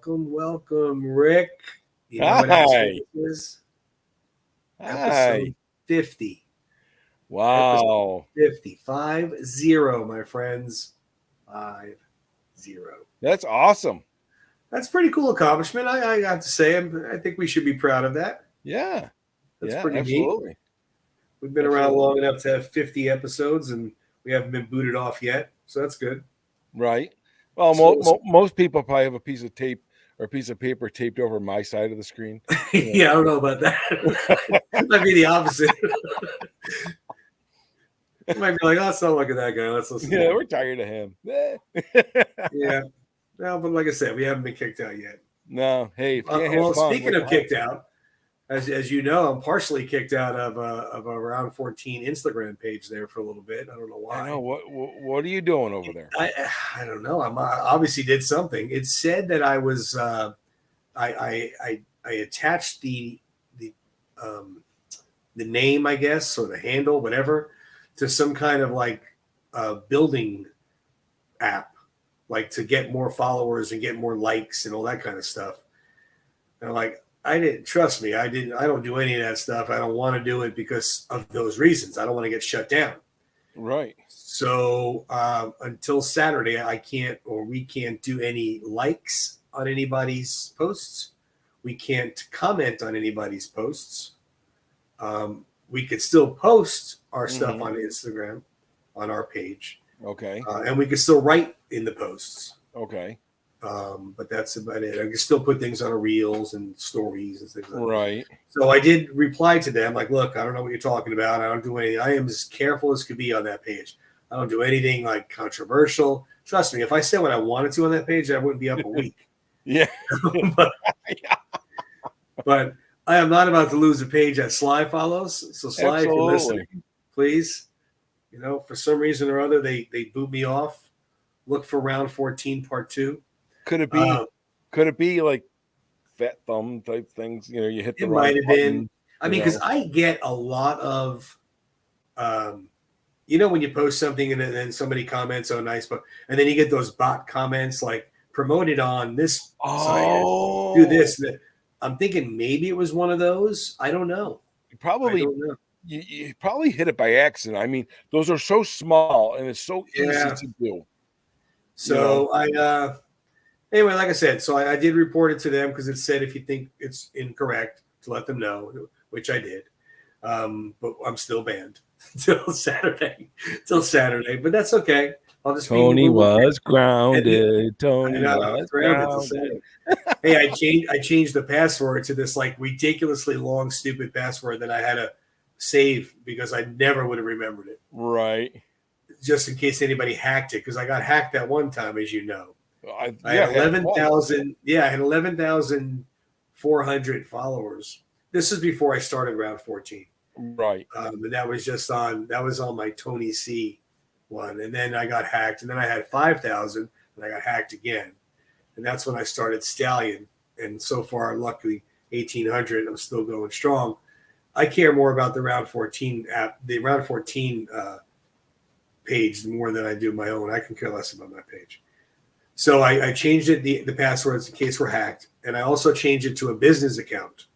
welcome, Rick. You know what Hi. episode this is? Episode Hi. 50. Wow. Episode 50. 50, my friends. 50. That's awesome. That's a pretty cool accomplishment. I have to say, I think we should be proud of that. Yeah. That's yeah, pretty absolutely. neat. We've been around long enough to have 50 episodes, and we haven't been booted off yet, so that's good. Right. Well, most people probably have a piece of tape or a piece of paper taped over my side of the screen. Yeah, I don't know about that. It might be the opposite. You might be like, oh, let's not look at that guy. Let's listen. Yeah, we're tired of him. Yeah. No, but like I said, we haven't been kicked out yet. No. Hey, speaking of kicked out, as you know, I'm partially kicked out of a Round 14 Instagram page there for a little bit. I don't know why. I know. What are you doing over there? I don't know. I obviously did something. It said that I was I attached the name, I guess, or the handle, whatever, to some kind of like building app, like to get more followers and get more likes and all that kind of stuff. And I'm like, I don't do any of that stuff. I don't want to do it because of those reasons. I don't want to get shut down. Right. So until Saturday, we can't do any likes on anybody's posts. We can't comment on anybody's posts. We could still post our stuff on Instagram, on our page. Okay. And we could still write in the posts. Okay. But that's about it. I can still put things on reels and stories and things like that. Right. So I did reply to them like, look, I don't know what you're talking about. I don't do anything. I am as careful as could be on that page. I don't do anything like controversial. Trust me, if I said what I wanted to on that page, I wouldn't be up a week. Yeah. but I am not about to lose a page that Sly follows. So Sly, if you're listening, please, for some reason or other, they boot me off. Look for Round 14 Part 2. Could it be like fat thumb type things? You hit the it wrong might have button, been. I mean, because I get a lot of, when you post something and then somebody comments, oh, nice, and then you get those bot comments like promoted on this site, do this. I'm thinking maybe it was one of those. I don't know. You probably hit it by accident. I mean, those are so small and it's so easy to do. So anyway, like I said, so I did report it to them because it said if you think it's incorrect to let them know, which I did. But I'm still banned till Saturday. But that's okay. I'll just Tony was grounded. Tony was grounded. Hey, I changed the password to this like ridiculously long, stupid password that I had to save because I never would have remembered it. Right. Just in case anybody hacked it, because I got hacked that one time, as you know. I had 11,000. Yeah, I had 11,400 followers. This is before I started Round 14. Right. And that was on my Tony C one, and then I got hacked, and then I had 5,000, and I got hacked again, and that's when I started Stallion. And so far, luckily, 1,800. I'm still going strong. I care more about the Round 14 app, the Round 14 page more than I do my own. I can care less about my page. So I changed it, the passwords in case we're hacked. And I also changed it to a business account.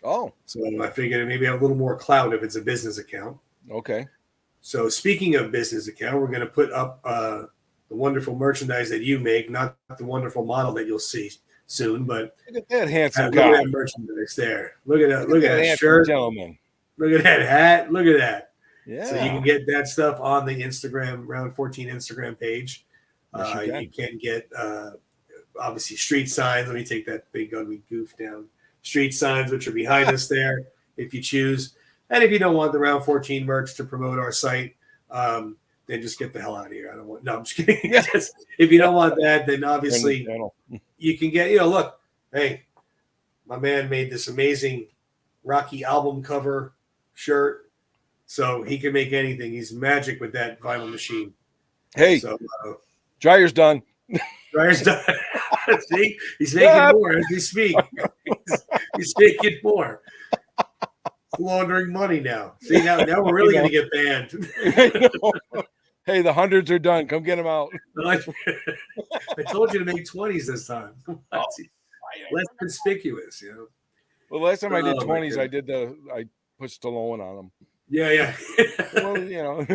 Oh. So I figured maybe I have a little more clout if it's a business account. Okay. So speaking of business account, we're going to put up the wonderful merchandise that you make, not the wonderful model that you'll see soon, but look at that handsome guy. Look at that merchandise there. Look at that shirt. Gentleman. Look at that hat. Look at that. Yeah. So you can get that stuff on the Instagram Round 14 Instagram page. You can get obviously street signs. Let me take that big ugly goof down. Street signs, which are behind us there, if you choose. And if you don't want the Round 14 merch to promote our site, then just get the hell out of here. I'm just kidding. If you don't want that, then obviously you can get, look, hey, my man made this amazing Rocky album cover shirt. So he can make anything. He's magic with that vinyl machine. Hey, dryer's done. Dryer's done. See, he's making more as we speak. He's making more. Laundering money now. See, now we're really going to get banned. Hey, the $100s are done. Come get them out. I told you to make 20s this time. less conspicuous. Well, last time I did Oh, my 20s, goodness. I put Stallone on them. Yeah. Well,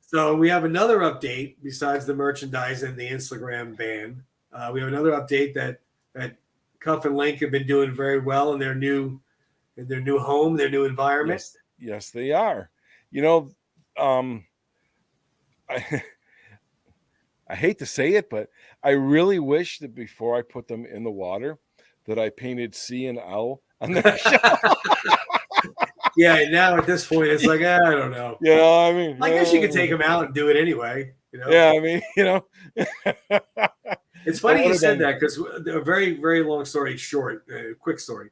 So we have another update besides the merchandise and the Instagram ban. We have another update that Cuff and Link have been doing very well in their new home, their new environment. Yes, they are. I I hate to say it, but I really wish that before I put them in the water, that I painted C and L on their shell. Yeah, now at this point, it's like, I don't know. I mean, I guess you could take them out and do it anyway. Yeah, I mean, It's funny you said that because a very, very long story short, quick story.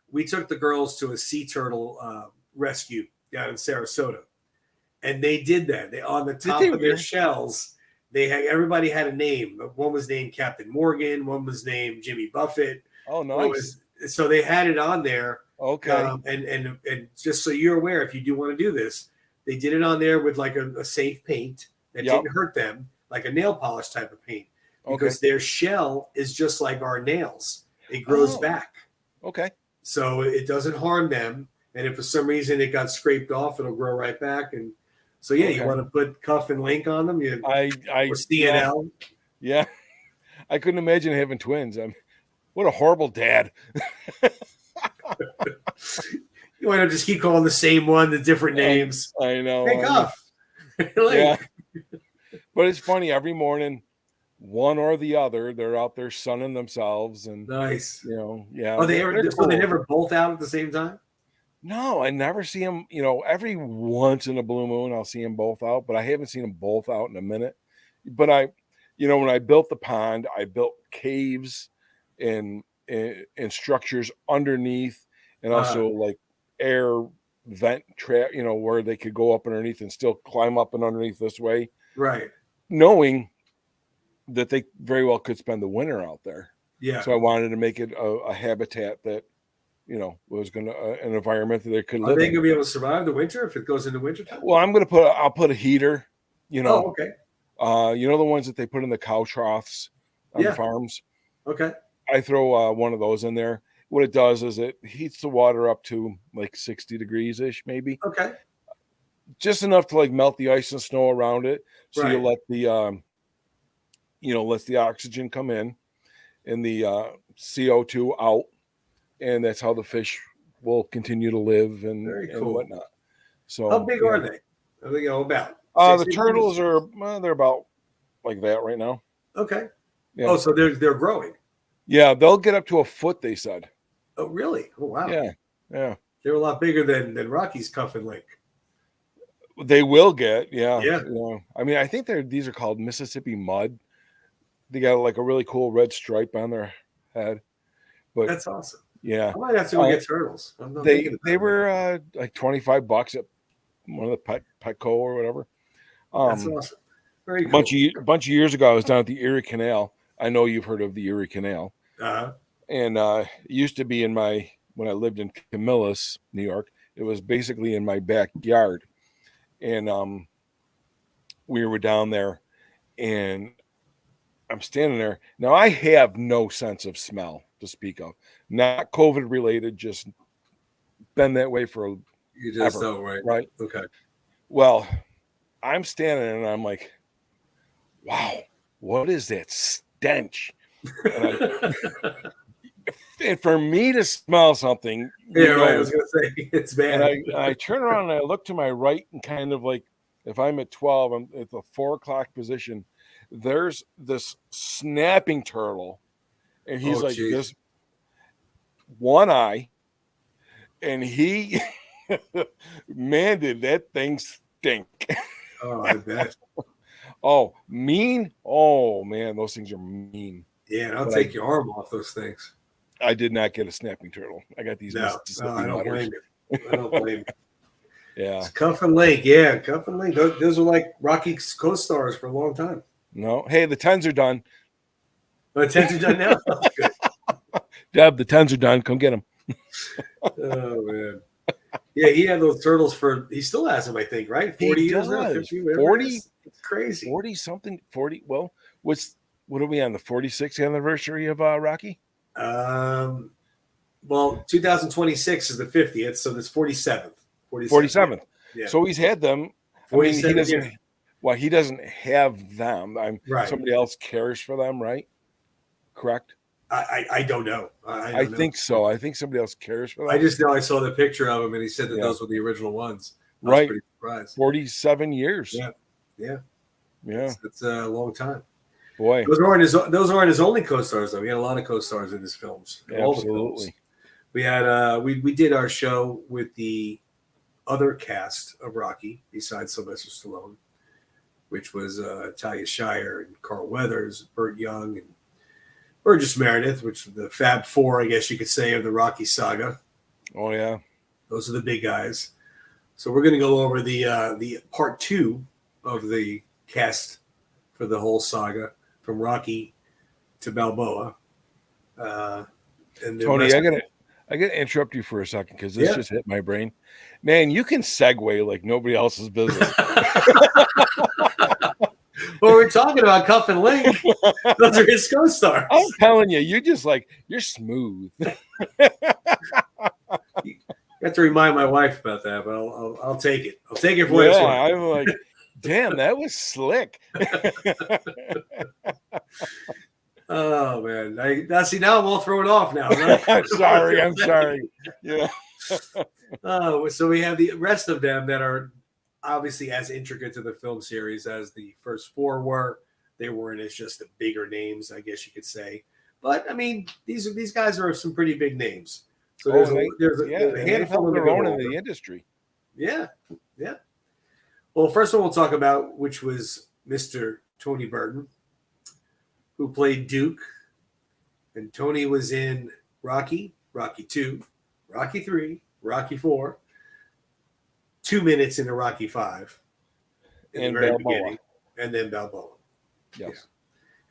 We took the girls to a sea turtle rescue down in Sarasota, and they did that. They on the top of their shells, everybody had a name. One was named Captain Morgan. One was named Jimmy Buffett. Oh, nice. So they had it on there. Okay. And just so you're aware, if you do want to do this, they did it on there with like a safe paint that didn't hurt them, like a nail polish type of paint, because their shell is just like our nails. It grows back. Okay. So it doesn't harm them. And if for some reason it got scraped off, it'll grow right back. And so, you want to put Cuff and Link on them? Or CNL? Yeah. I couldn't imagine having twins. What a horrible dad. You want to just keep calling the same one, the different names. I know. Hey, Cuff. Yeah. But it's funny, every morning, one or the other, they're out there sunning themselves. And nice. Yeah. Oh, they never both out at the same time? No, I never see them. Every once in a blue moon, I'll see them both out, but I haven't seen them both out in a minute. But when I built the pond, I built caves and structures underneath, and also like air vent trap, where they could go up underneath and still climb up and underneath this way. Right. Knowing that they very well could spend the winter out there. Yeah. So I wanted to make it a habitat that, was going to an environment that they could live in. Are they going to be able to survive the winter if it goes into winter time? Well, I'll put a heater, Oh, okay. The ones that they put in the cow troughs on the farms. Okay. I throw one of those in there. What it does is it heats the water up to like 60 degrees ish, maybe. Okay. Just enough to like melt the ice and snow around it. So you let the, lets the oxygen come in and the CO2 out. And that's how the fish will continue to live and whatnot. So how big are they? Are they about? The turtles are they're about like that right now. Okay. Yeah. Oh, so they're growing. Yeah, they'll get up to a foot, they said. Oh, really? Oh, wow. Yeah. They're a lot bigger than Rocky's Cuff and Link. They will get, yeah. I mean, I think these are called Mississippi mud. They got like a really cool red stripe on their head. But that's awesome. Yeah, I might have to go get turtles. They were like $25 at one of the Petco or whatever. That's awesome. Very cool. A bunch of years ago, I was down at the Erie Canal. I know you've heard of the Erie Canal. And it used to be when I lived in Camillus, New York. It was basically in my backyard, and we were down there, and I'm standing there. Now I have no sense of smell to speak of. Not COVID related, just been that way for you just know, right? Okay. Well, I'm standing and I'm like, wow, what is that stench? And for me to smell something, I was gonna say it's bad. And I turn around and I look to my right, and kind of like if I'm at 12, I'm at the 4 o'clock position. There's this snapping turtle, and he's this one eye, and he man, did that thing stink. Oh, I bet. Oh, mean. Oh man, those things are mean. Yeah, I'll take your arm off those things. I did not get a snapping turtle. I got these. No, I don't blame you. I don't blame you. Yeah. It's Cuff and Link. Yeah, Cuff and Link. Those are like Rocky's co-stars for a long time. No. Hey, the 10s are done. The 10s are done now? Good. Deb, the 10s are done. Come get them. Oh, man. Yeah, he had those turtles he still has them, I think, right? 40 years now? 40? It's crazy. 40 something. 40. Well, What are we on, the 46th anniversary of Rocky? Well, 2026 is the 50th, so that's 47th. 47th. Yeah. So he's had them. I mean, he doesn't. Years. Well, he doesn't have them. Somebody else cares for them, right? Correct. I don't know. I think so. I think somebody else cares for them. I just know I saw the picture of him, and he said that those were the original ones. I was pretty surprised. 47 years. Yeah. It's a long time. Boy, those aren't his only co-stars though. We had a lot of co-stars in his films. Absolutely. We had we did our show with the other cast of Rocky besides Sylvester Stallone, which was Talia Shire and Carl Weathers, Burt Young, and Burgess Meredith, which is the Fab Four, I guess you could say, of the Rocky saga. Oh yeah, those are the big guys. So we're going to go over the part 2 of the cast for the whole saga, from Rocky to Balboa. And Tony, I gotta interrupt you for a second because this just hit my brain. Man, you can segue like nobody else's business. Well, we're talking about Cuff and Link. Those are his co-stars. I'm telling you, you're smooth. You have to remind my wife about that, but I'll take it. I'll take it for what it's worth. I'm like, damn, that was slick. Oh man! Now I'm all thrown off now. I'm sorry. Yeah. So we have the rest of them that are obviously as intricate to the film series as the first 4 were. They weren't as just the bigger names, I guess you could say. But I mean, these guys are some pretty big names. So there's a handful of their own in the industry. Yeah. Well, first one we'll talk about, which was Mr. Tony Burton, who played Duke. And Tony was in Rocky, Rocky 2, Rocky 3, Rocky 4, 2 minutes into Rocky 5 in the very beginning, and then Balboa. Yes.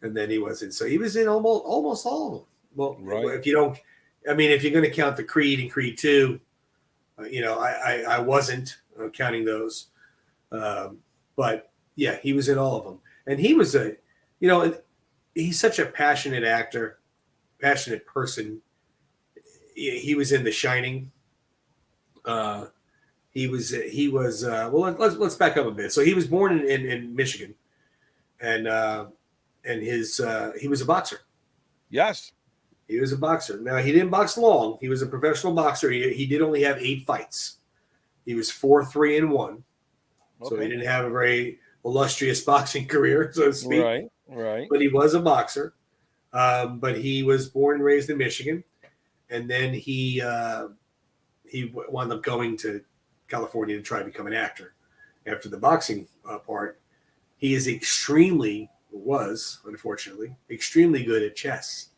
Yeah. And then he was in. So he was in almost all of them. Well, right. If you're going to count the Creed and Creed 2, I wasn't counting those. But yeah, he was in all of them. And he was he's such a passionate actor, passionate person. He was in The Shining. Let's back up a bit. So he was born in Michigan, and he was a boxer. Yes. He was a boxer. Now, he didn't box long. He was a professional boxer. He did only have 8 fights. He was 4-3-1. Okay. So he didn't have a very illustrious boxing career, so to speak. Right. But he was a boxer. But he was born and raised in Michigan. And then he wound up going to California to try to become an actor. After the boxing part, he is unfortunately, extremely good at chess.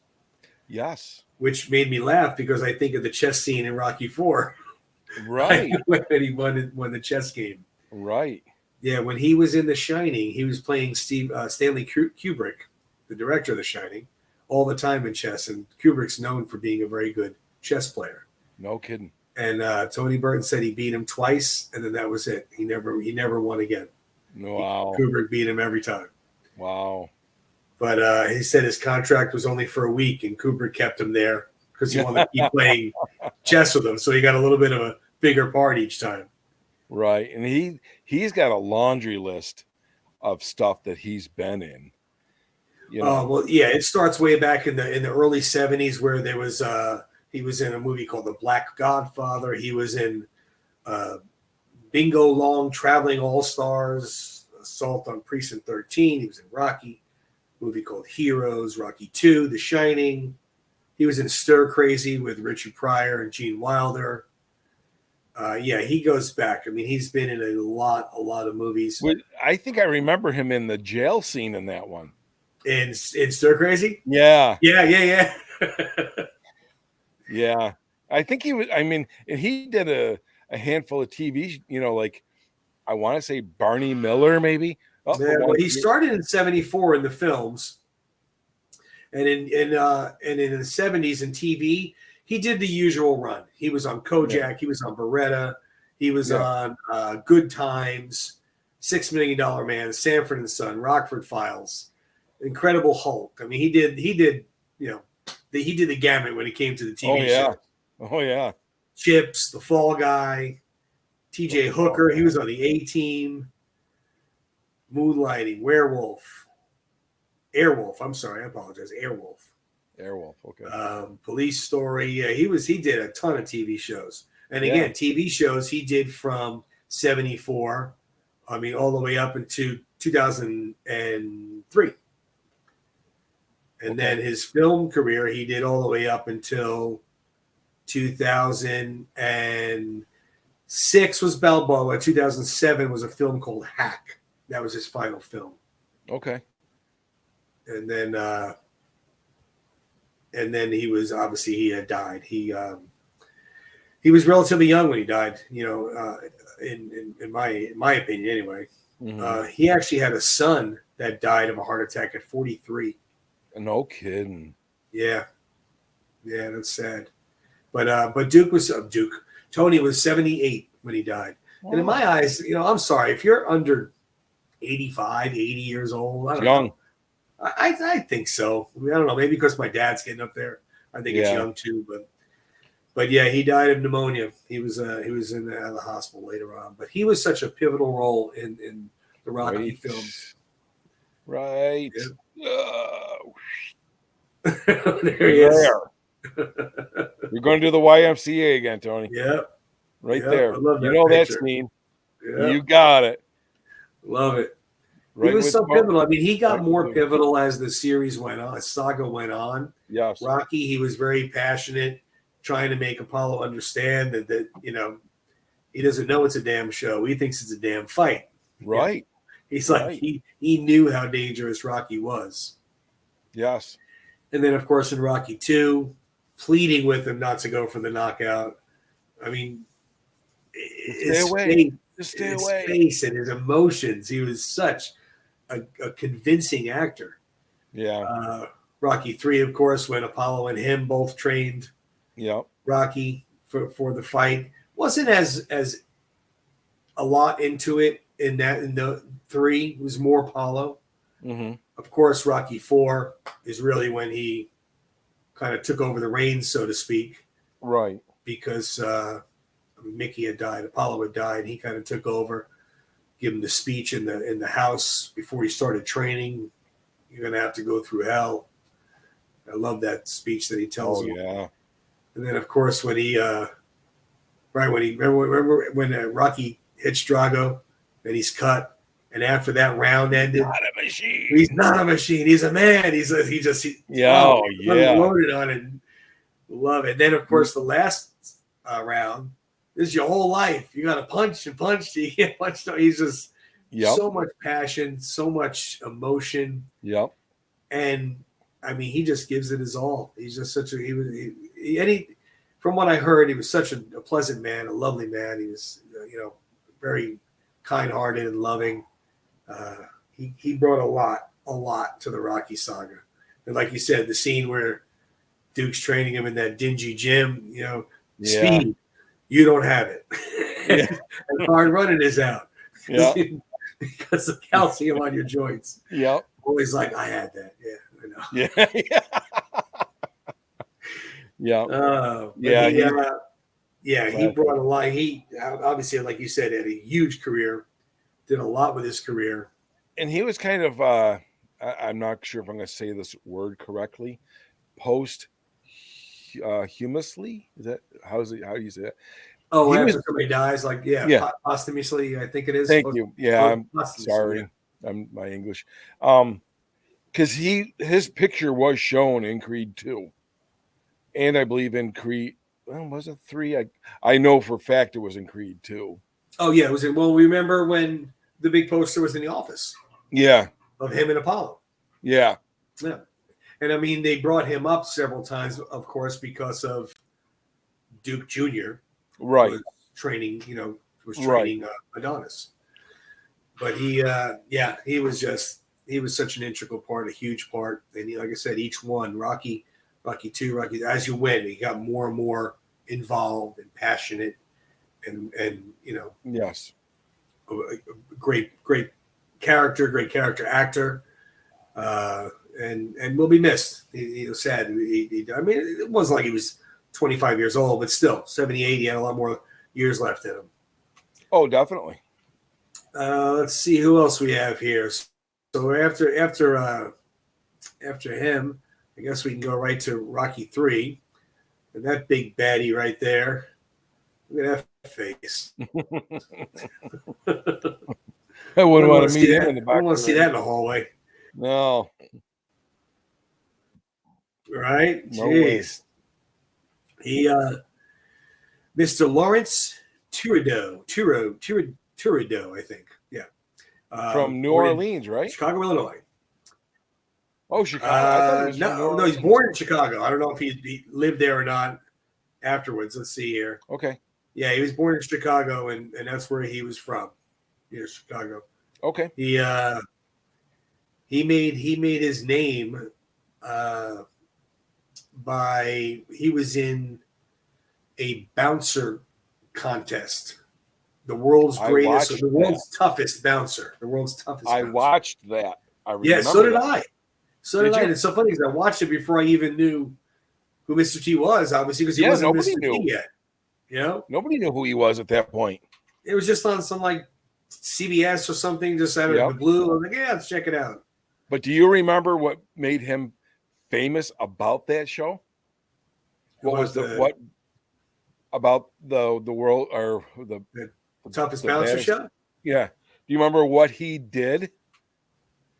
Yes. Which made me laugh because I think of the chess scene in Rocky 4. Right. When he won the chess game. Right. Yeah, when he was in The Shining, he was playing Stanley Kubrick, the director of The Shining, all the time in chess. And Kubrick's known for being a very good chess player. No kidding. And Tony Burton said he beat him twice, and then that was it. He never won again. Wow. Kubrick beat him every time. Wow. But he said his contract was only for a week, and Kubrick kept him there because he wanted to keep playing chess with him. So he got a little bit of a bigger part each time. Right. And he's got a laundry list of stuff that he's been in. Well, yeah, it starts way back in the early 70s where there was he was in a movie called The Black Godfather. He was in Bingo Long, Traveling All-Stars, Assault on Precinct 13. He was in Rocky, a movie called Heroes, Rocky 2, The Shining. He was in Stir Crazy with Richard Pryor and Gene Wilder. Yeah, he goes back. I mean, he's been in a lot of movies. I think I remember him in the jail scene in that one. In Stir Crazy? Yeah. Yeah. Yeah. I think he was, and he did a handful of TV, like I want to say Barney Miller, maybe. Well, he started in 74 in the films. And in the 70s in TV, he did the usual run. He was on Kojak. Yeah. He was on Beretta. He was on Good Times, $6 Million Man, Sanford and Son, Rockford Files. Incredible Hulk. I mean, he did he did the gamut when it came to the TV show. Oh yeah. Chips, the Fall Guy, T.J. Hooker. He was on the A-Team. Moonlighting, Airwolf. I'm sorry, I apologize. Airwolf. Okay. Police Story. Yeah, he did a ton of TV shows. And again, TV shows he did from 74, I mean, all the way up into 2003. And then his film career, he did all the way up until 2006 was Balboa. 2007 was a film called Hack. That was his final film. Okay. And then he was obviously he had died. He was relatively young when he died. In my opinion, anyway. Mm-hmm. He actually had a son that died of a heart attack at 43. No kidding. Yeah, that's sad. But Tony was 78 when he died. Oh. And in my eyes, I'm sorry if you're under 85, 80 years old. I don't know. I think so. I don't know. Maybe because my dad's getting up there. I think it's young too. But yeah, he died of pneumonia. He was in the hospital later on. But he was such a pivotal role in the Rocky films. Right. There he is. You're going to do the YMCA again, Tony. Yep. Right there. I love that picture. That scene. Yep. You got it. Love it. Right, he was so pivotal. I mean, he got more pivotal as the series went on, as Saga went on. Yes. Rocky, he was very passionate, trying to make Apollo understand that he doesn't know it's a damn show. He thinks it's a damn fight. Right. He's like, he knew how dangerous Rocky was. Yes. And then, of course, in Rocky 2, pleading with him not to go for the knockout. I mean, his face and his emotions. He was such a convincing actor. Yeah. Rocky 3, of course, when Apollo and him both trained Rocky for the fight. Wasn't as a lot into it in the 3. It was more Apollo. Mm-hmm. Of course, Rocky 4 is really when he kind of took over the reins, so to speak. Right. Because Mickey had died, Apollo had died. He kind of took over, give him the speech in the house before he started training. You're going to have to go through hell. I love that speech that he tells him. Yeah. And then, of course, when remember when Rocky hits Drago and he's cut. And after that round ended, he's not a machine. He's a man. He loaded on it. Love it. Then, of course, the last round, this is your whole life. You got to punch and punch. You get punched. He's just so much passion, so much emotion. Yep. And I mean, he just gives it his all. He's just such from what I heard, he was such a pleasant man, a lovely man. He was, very kind-hearted and loving. He brought a lot to the Rocky saga. And like you said, the scene where Duke's training him in that dingy gym, speed, you don't have it. And hard running is out. Yeah. Because of calcium on your joints. Yep. Always like, I had that. Yeah, I know. He brought a lot. He obviously, like you said, had a huge career. Did a lot with his career. And he was kind of, I'm not sure if I'm going to say this word correctly, posthumously? Is that, how do you say that? Oh, after somebody dies, posthumously, I think it is. Thank you. Yeah, I'm sorry. I'm my English. Because his picture was shown in Creed 2. And I believe in Creed, was it 3? I know for a fact it was in Creed 2. Oh, yeah. Was it? Well, remember when the big poster was in the office? Yeah. Of him and Apollo. Yeah. Yeah. And I mean, they brought him up several times, of course, because of Duke Jr. Right. Was training Adonis. But he was such an integral part, a huge part. And like I said, each one, Rocky 2, Rocky, as you win, he got more and more involved and passionate and yes. Great character actor. And will be missed. He was sad. I mean, it wasn't like he was 25 years old, but still 78. He had a lot more years left in him. Oh, definitely. Let's see who else we have here. So after him, I guess we can go right to Rocky 3, and that big baddie right there. Look at that face. I wouldn't want to meet him in the back. I don't want to see that in the hallway. No. Right? No Jeez. He Mr. Lawrence Turido, I think. Yeah. From New Orleans, right? Chicago, Illinois. Oh, Chicago. No, he's born in Chicago. I don't know if he lived there or not afterwards. Let's see here. Okay. Yeah, he was born in Chicago, and that's where he was from. Yeah, Chicago. Okay. He made his name he was in a bouncer contest. The world's toughest bouncer. The world's toughest bouncer. I watched that. Yeah, so did I. So did I. And it's so funny because I watched it before I even knew who Mr. T was, obviously, because he wasn't Mr. T yet. You know? Nobody knew who he was at that point. It was just on some like CBS or something, just out of the blue. I was like, yeah, let's check it out. But do you remember what made him famous about that show? What about the world or the toughest bouncer show? Yeah. Do you remember what he did?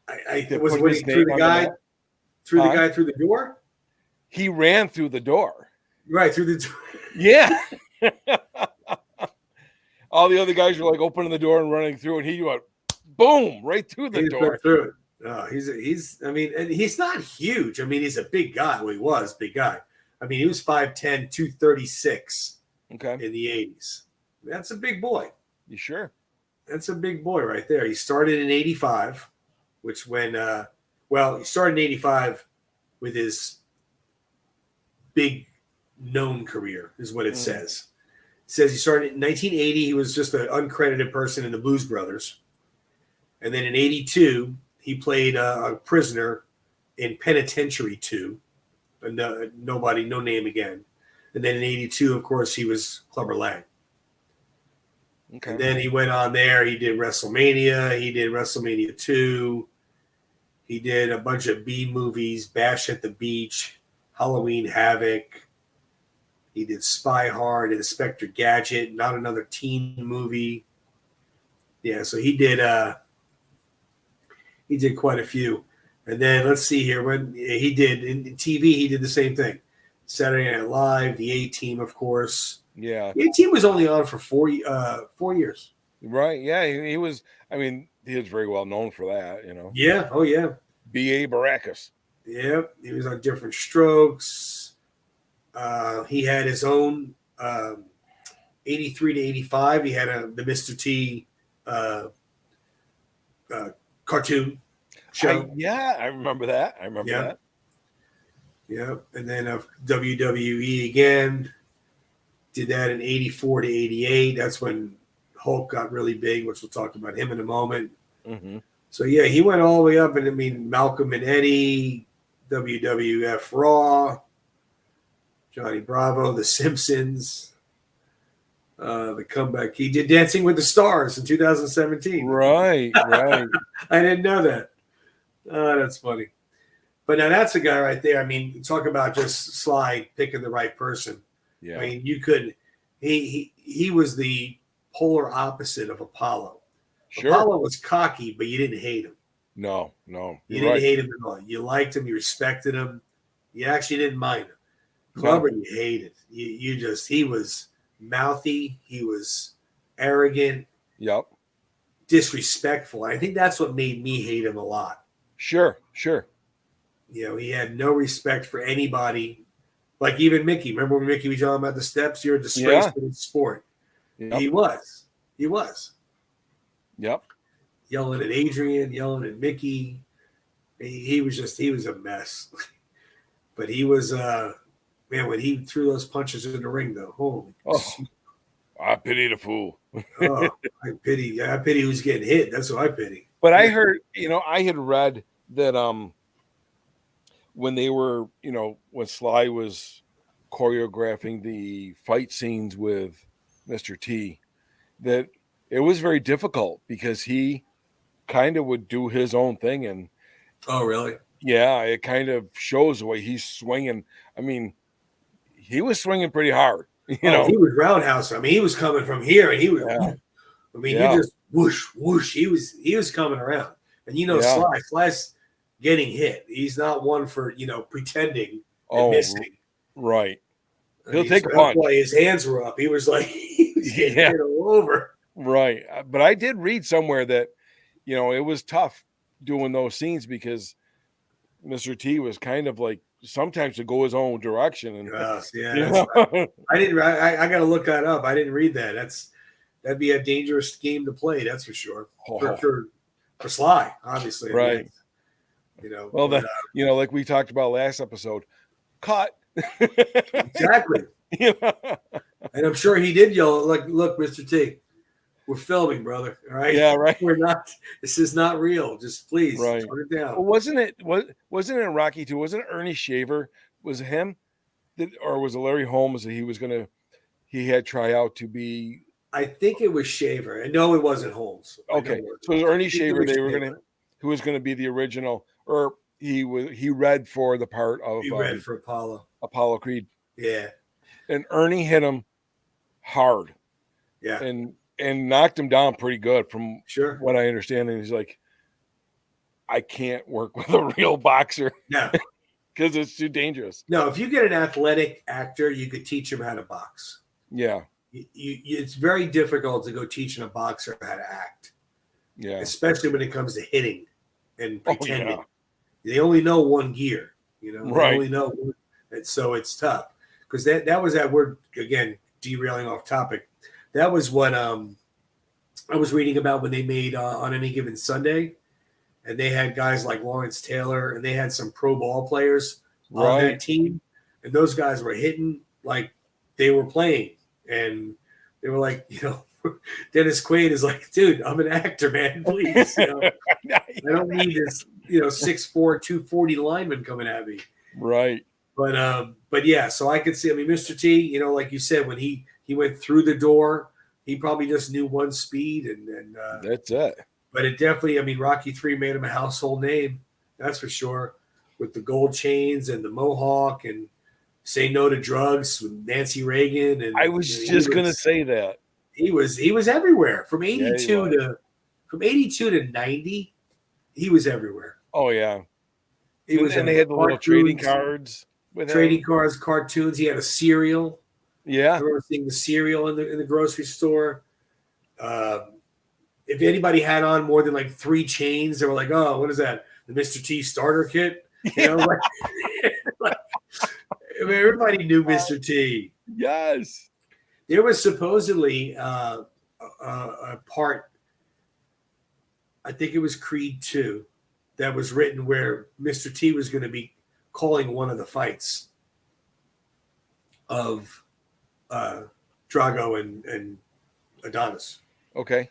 Was when he threw the guy through the door? He ran through the door. Right, through the door. Yeah. All the other guys were like opening the door and running through, and he went boom right through the door. Through it. Oh, I mean, and he's not huge. I mean, he's a big guy. Well, he was a big guy. I mean, he was 5'10", 236 in the 80s. That's a big boy. You sure? That's a big boy right there. He started in 85, which when he started in 85 with his big known career, is what it says. It says he started in 1980. He was just an uncredited person in the Blues Brothers. And then in 82, he played a prisoner in Penitentiary 2. No name again. And then in 82, of course, he was Clubber Lang. Okay. And then he went on there. He did WrestleMania. He did WrestleMania 2. He did a bunch of B movies, Bash at the Beach, Halloween Havoc. He did Spy Hard, Inspector Gadget, Not Another Teen Movie. Yeah, so he did quite a few. And then let's see here. When he did in TV, he did the same thing. Saturday Night Live, the A-Team, of course. Yeah. The A-Team was only on for 4 years. Right. Yeah, he was. I mean, he was very well known for that, you know. Yeah. Oh, yeah. B.A. Baracus. Yep. He was on Different Strokes. He had his own 83 to 85. He had the Mr. T cartoon show. I remember that. That. Yeah. And then WWE again. Did that in 84 to 88. That's when Hulk got really big, which we'll talk about him in a moment. Mm-hmm. So, yeah, he went all the way up. And, I mean, Malcolm and Eddie, WWF Raw, Johnny Bravo, The Simpsons, the comeback. He did Dancing with the Stars in 2017. Right. I didn't know that. Oh, that's funny. But now that's a guy right there. I mean, talk about just Sly picking the right person. Yeah. I mean, you could. He was the polar opposite of Apollo. Sure. Apollo was cocky, but you didn't hate him. No. You didn't hate him at all. You liked him. You respected him. You actually didn't mind him. Clubber, you hated. He was mouthy. He was arrogant. Yep. Disrespectful. I think that's what made me hate him a lot. Sure. You know, he had no respect for anybody. Like even Mickey. Remember when Mickey was yelling about the steps? You're a disgrace to the sport. Yep. He was. Yep. Yelling at Adrian, yelling at Mickey. He was a mess. But he was man, when he threw those punches in the ring though, holy. I pity the fool. I pity who's getting hit. That's what I pity. But I heard, I had read that when they were, when Sly was choreographing the fight scenes with Mr. T, that it was very difficult because he kind of would do his own thing. And oh, really? Yeah, it kind of shows the way he's swinging. I mean, he was swinging pretty hard. He was roundhouse. I mean, he was coming from here, and he was. Yeah. I mean, you just whoosh, whoosh. He was coming around, and Sly's getting hit. He's not one for pretending and missing. Right. He'll take a punch. That's why his hands were up. He was like he was getting hit all over. Right. But I did read somewhere that it was tough doing those scenes because Mr. T was kind of like sometimes to go his own direction. And I didn't. I got to look that up. I didn't read that. That'd be a dangerous game to play. That's for sure. For Sly, obviously. Right. I mean, well, like we talked about last episode, cut. Exactly. And I'm sure he did yell, like, "Look, Mr. T, we're filming, brother. All right. Yeah, right. We're not. This is not real. Just please turn it down." Well, wasn't it Rocky II? Wasn't it Ernie Shaver? Was it him? Or was it Larry Holmes that he had try out to be? I think it was Shaver. And no, it wasn't Holmes. Okay, so it was Ernie Shaver. Who was gonna be the original, or he read for the part of. He read for Apollo Creed. Yeah. And Ernie hit him hard. Yeah. And knocked him down pretty good from what I understand. And he's like, I can't work with a real boxer. No. Because it's too dangerous. No, if you get an athletic actor, you could teach him how to box. Yeah. It's very difficult to go teaching a boxer how to act. Yeah. Especially when it comes to hitting and pretending. Oh, yeah. They only know one gear, They only know one. And so it's tough. Because that was that word, again, derailing off topic. That was what I was reading about when they made On Any Given Sunday. And they had guys like Lawrence Taylor, and they had some pro ball players on that team. And those guys were hitting like they were playing. And they were like, Dennis Quaid is like, dude, I'm an actor, man. Please. I don't need this, 6'4", 240 lineman coming at me. Right. But yeah, so I could see, I mean, Mr. T, like you said, when he went through the door, he probably just knew one speed and that's it. But it definitely, I mean, Rocky III made him a household name, that's for sure, with the gold chains and the mohawk and Say No to Drugs with Nancy Reagan. And I was just gonna say that he was everywhere from 82 to 90. He was everywhere. Oh yeah, and they had the little trading cards with cards, cartoons. He had a cereal. Yeah, I remember seeing the cereal in the grocery store. If anybody had on more than like 3 chains, they were like, "Oh, what is that? The Mr. T starter kit?" Everybody knew Mr. T. Yes. There was supposedly a part, I think it was Creed 2, that was written where Mr. T was going to be calling one of the fights of Drago and Adonis. Okay.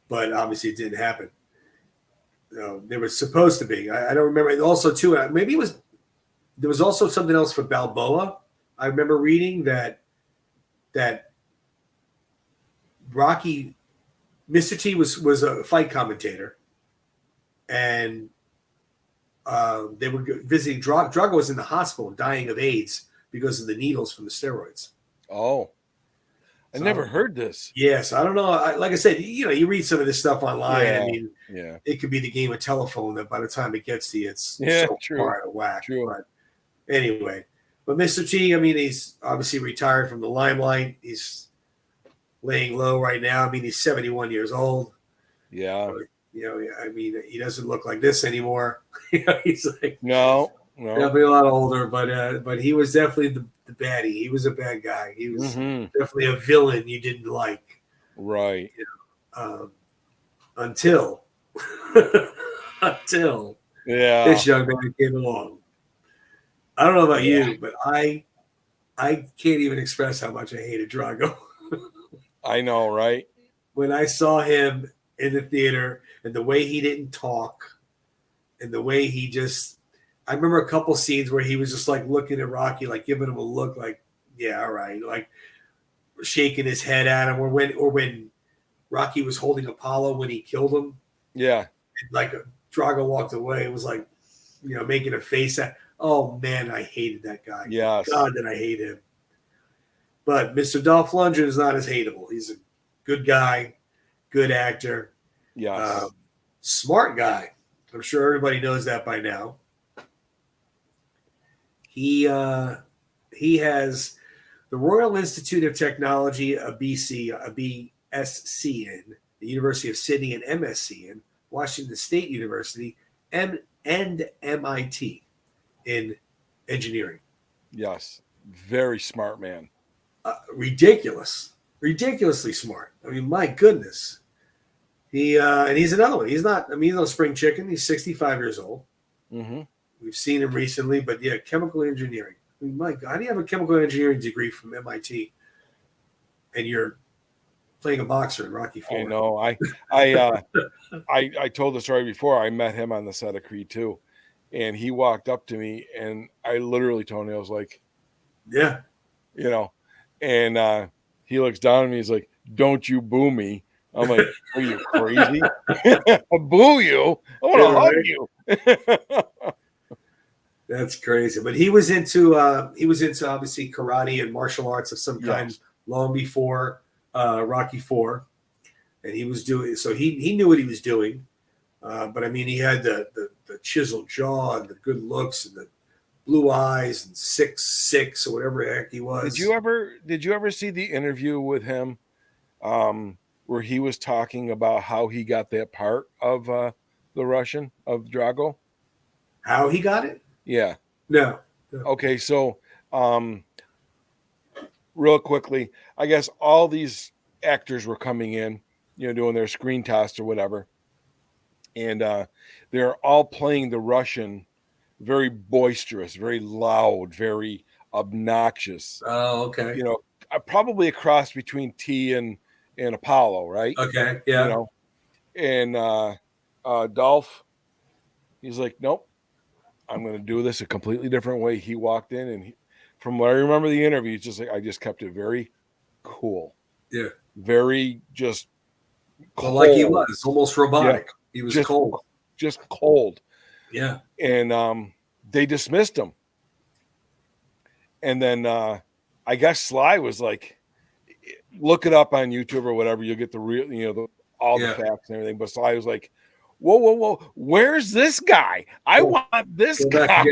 But obviously it didn't happen. There was supposed to be. I don't remember. And also, too, maybe there was also something else for Balboa. I remember reading that Rocky, Mr. T was a fight commentator, and they were visiting Drago was in the hospital dying of AIDS because of the needles from the steroids. Oh, I never heard this. Yes, I don't know. Like I said, you read some of this stuff online. Yeah, I mean, it could be the game of telephone that by the time it gets to you, it's so far out of whack. True. But anyway, but Mr. T, I mean, he's obviously retired from the limelight. He's laying low right now. I mean, he's 71 years old. Yeah. I mean, he doesn't look like this anymore. He's like no, definitely a lot older. But he was definitely the baddie. He was a bad guy. He was definitely a villain you didn't like. Right. Until this young man came along. I don't know about you, but I can't even express how much I hated Drago. I know, right? When I saw him in the theater and the way he didn't talk and the way he just, I remember a couple scenes where he was just like looking at Rocky, like giving him a look like, yeah, all right, like shaking his head at him, or when Rocky was holding Apollo when he killed him. Yeah. And like Drago walked away. It was like, making a face at, oh man, I hated that guy. Yes. God, did I hate him. But Mr. Dolph Lundgren is not as hateable. He's a good guy, good actor. Yes. Smart guy. I'm sure everybody knows that by now. He has the Royal Institute of Technology, a BSc in the University of Sydney, and MSc in Washington State University, and MIT in engineering. Yes. Very smart man. Ridiculously smart. I mean, my goodness. And he's another one. He's no spring chicken. He's 65 years old. Mm-hmm. We've seen him recently, but yeah, chemical engineering. I mean, my God, how do you have a chemical engineering degree from MIT and you're playing a boxer in Rocky IV? I know. I told the story before. I met him on the set of Creed 2, and he walked up to me, and I literally told him, I was like, yeah, and he looks down at me. He's like, "Don't you boo me." I'm like, "Are you crazy? I'll boo you? I want to hug you." That's crazy. But he was into obviously karate and martial arts of some kind long before Rocky IV, and he was doing so. He knew what he was doing, but I mean, he had the chiseled jaw and the good looks and the blue eyes and 6'6" or whatever the heck he was. Did you ever see the interview with him, where he was talking about how he got that part of the Russian of Drago? How he got it? Yeah. No. Okay, so real quickly, I guess all these actors were coming in, doing their screen test or whatever, and they're all playing the Russian very boisterous, very loud, very obnoxious. Oh, okay. Probably a cross between T and Apollo, right? Okay, yeah. And Dolph, he's like, nope, I'm going to do this a completely different way. He walked in, and from what I remember the interview, it's just like I just kept it very cool. Yeah. Very just cold. Like he was, almost robotic. Yeah. He was cold. Just cold. Yeah. And they dismissed him. And then I guess Sly was like, look it up on YouTube or whatever. You'll get the real, all the facts and everything. But Sly was like, whoa. Where's this guy? I want this guy.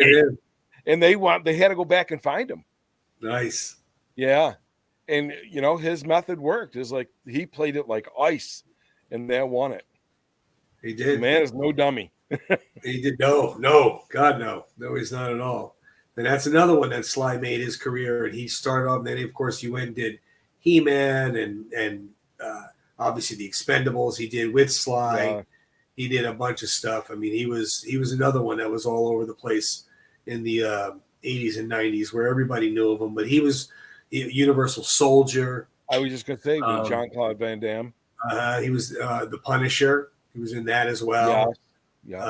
And they had to go back and find him. Nice. Yeah. And, his method worked. It's like he played it like ice, and they won it. He did. The man is no dummy. He did. No, God, no. No, he's not at all. And that's another one that Sly made his career. And he started off, and then, of course, he went and did He-Man and obviously the Expendables he did with Sly. Yeah. He did a bunch of stuff. I mean, he was another one that was all over the place in the 80s and 90s where everybody knew of him. But he was Universal Soldier. I was just going to say, with Jean-Claude Van Damme. He was the Punisher. He was in that as well. Yeah.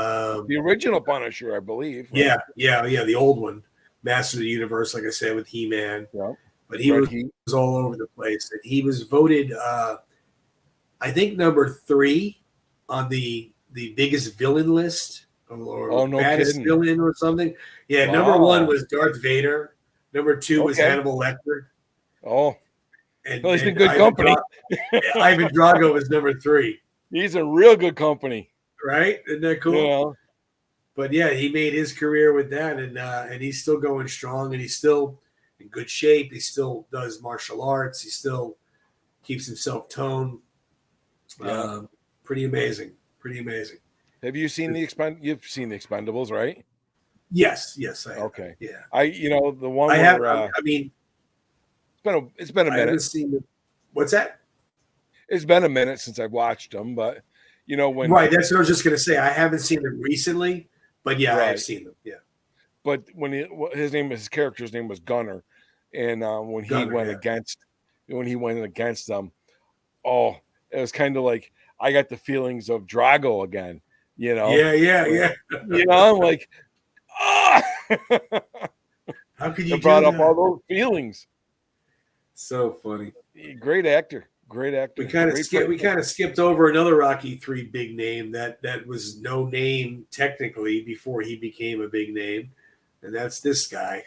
The original Punisher, I believe. Right? Yeah. The old one. Master of the Universe, like I said, with He-Man. Yeah. But he was all over the place. And he was voted, I think, number 3 on the biggest villain list or baddest villain or something. Yeah, wow. Number 1 was Darth Vader. Number 2 was Hannibal Lecter. Oh. And he's in good company. Ivan Drago was number 3. He's in real good company. Right? Isn't that cool? Yeah. But yeah, he made his career with that, and he's still going strong, and he's still in good shape. He still does martial arts. He still keeps himself toned. Yeah. Pretty amazing. Have you seen You've seen the Expendables, right? Yes, I have. Okay. Yeah. The one I have. I mean, it's been a minute. I haven't seen it. What's that? It's been a minute since I've watched them, but when right, that's what I was just going to say. I haven't seen them recently, but yeah, right. I've seen them. Yeah. But when his character's name was Gunner, and when he went against them, it was kind of like I got the feelings of Drago again. you know. Yeah. You know, I'm like, ah. How could you it brought do up that? all those feelings. So funny. Great actor. Great actor. We kind of Great skipped over another Rocky III big name that was no name technically before he became a big name, and that's this guy.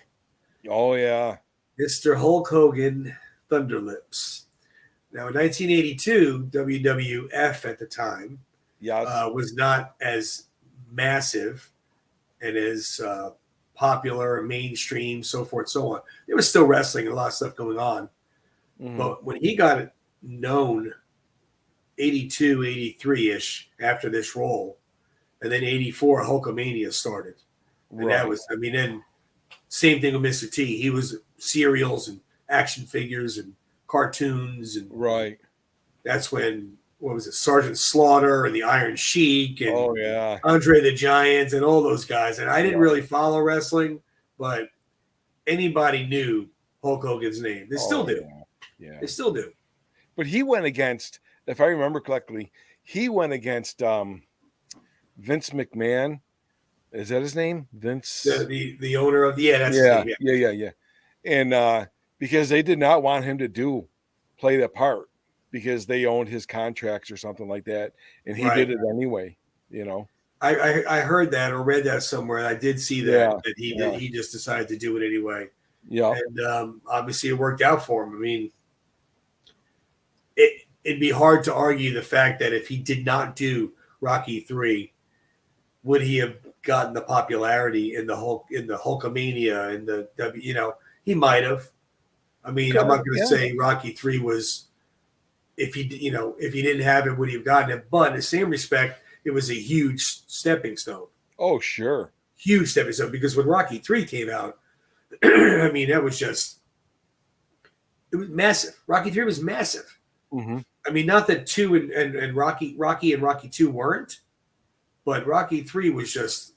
Oh yeah, Mr. Hulk Hogan, Thunderlips. Now, in 1982, WWF at the time yes, was not as massive and as popular, mainstream, so forth, so on. There was still wrestling and a lot of stuff going on. mm-hmm. But when he got known, 82, 83-ish after this role, and then 84, Hulkamania started. And that was, I mean, then same thing with Mr. T. He was cereals and action figures and cartoons. And that's when, what was it, Sergeant Slaughter and the Iron Sheik and Andre the Giant and all those guys. And I didn't really follow wrestling, but anybody knew Hulk Hogan's name. They still do. Yeah. They still do. But he went against, if I remember correctly, he went against Vince McMahon. Is that his name? Vince, the owner of that's his name. Yeah. And because they did not want him to play the part because they owned his contracts or something like that, and he did it anyway. You know, I heard that or read that somewhere. I did see that he just decided to do it anyway. Yeah, and obviously it worked out for him. I mean, it'd be hard to argue the fact that if he did not do Rocky III, would he have gotten the popularity in the Hulkamania and the he might have. I mean, I'm not going to say Rocky III was, if he didn't have it, would he have gotten it? But in the same respect, it was a huge stepping stone. Oh, sure. Huge stepping stone, because when Rocky III came out, I mean, it was massive. Rocky III was massive. Mm-hmm. I mean, not that 2 and Rocky and Rocky II weren't, but Rocky III was just,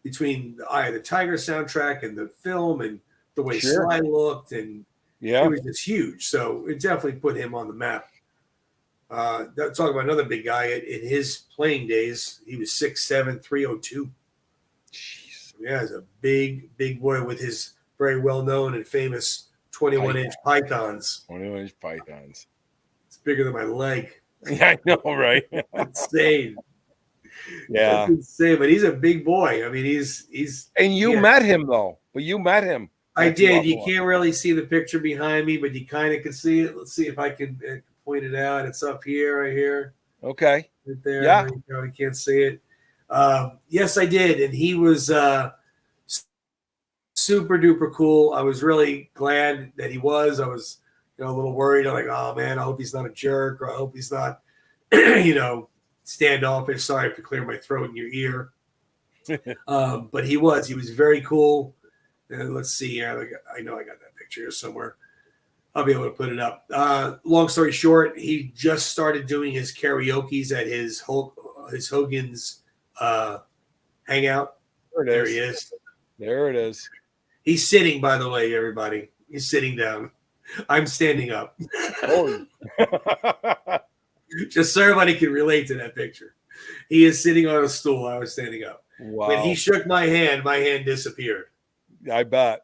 between the Eye of the Tiger soundtrack and the film and the way Sly looked, and it was just huge. So it definitely put him on the map. Talk about another big guy. In his playing days, he was 6'7", 302. Jeez. Yeah, he's a big boy with his very well-known and famous 21-inch pythons. 21-inch pythons. It's bigger than my leg. Yeah, I know, right? Insane. Yeah, that's insane. But he's a big boy. I mean, he's. And you met him though. But you met him. I did. You can't really see the picture behind me, but you kind of can see it. Let's see if I can point it out. It's up here, right here. Okay. Right there. Yeah. You probably can't see it. Yes, I did, and he was super duper cool. I was really glad that he was. I was, a little worried. I'm like, oh man, I hope he's not a jerk, or I hope he's not, standoffish. Sorry for clearing my throat in your ear. But he was very cool. And let's see. I know I got that picture here somewhere. I'll be able to put it up. Long story short, he just started doing his karaoke's at his Hogan's hangout. There he is. There it is. He's sitting, by the way, everybody. He's sitting down. I'm standing up. Oh. Just so everybody can relate to that picture. He is sitting on a stool. I was standing up. Wow. When he shook my hand disappeared. I bet.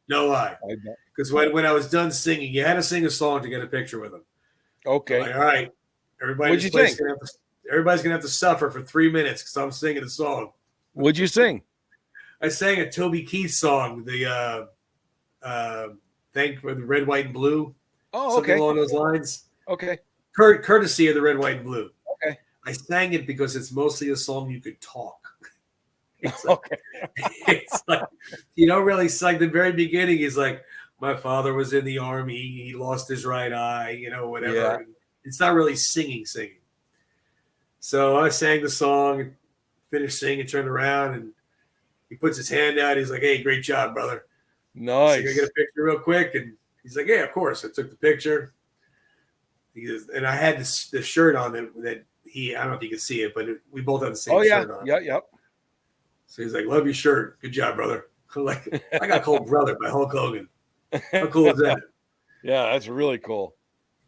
No lie. I bet. Because when I was done singing, you had to sing a song to get a picture with him. Okay. Like, all right. Everybody's going to have to suffer for 3 minutes because I'm singing a song. What'd you sing? I sang a Toby Keith song, the Thank for the Red, White, and Blue. Oh, something okay. along those lines. Okay. Courtesy of the Red, White, and Blue. Okay. I sang it because it's mostly a song you could talk. It's like, okay. It's like, you don't really, like the very beginning, he's like, my father was in the army, he lost his right eye, whatever. Yeah. It's not really singing. So I sang the song, finished singing, turned around, and he puts his hand out. He's like, hey, great job, brother. Nice. So I get a picture real quick. And he's like, yeah, of course. I took the picture. And I had the shirt on that I don't know if you can see it, but we both have the same shirt on. Yeah, yep. So he's like, love your shirt. Good job, brother. I'm like, I got called brother by Hulk Hogan. How cool is that? Yeah, that's really cool.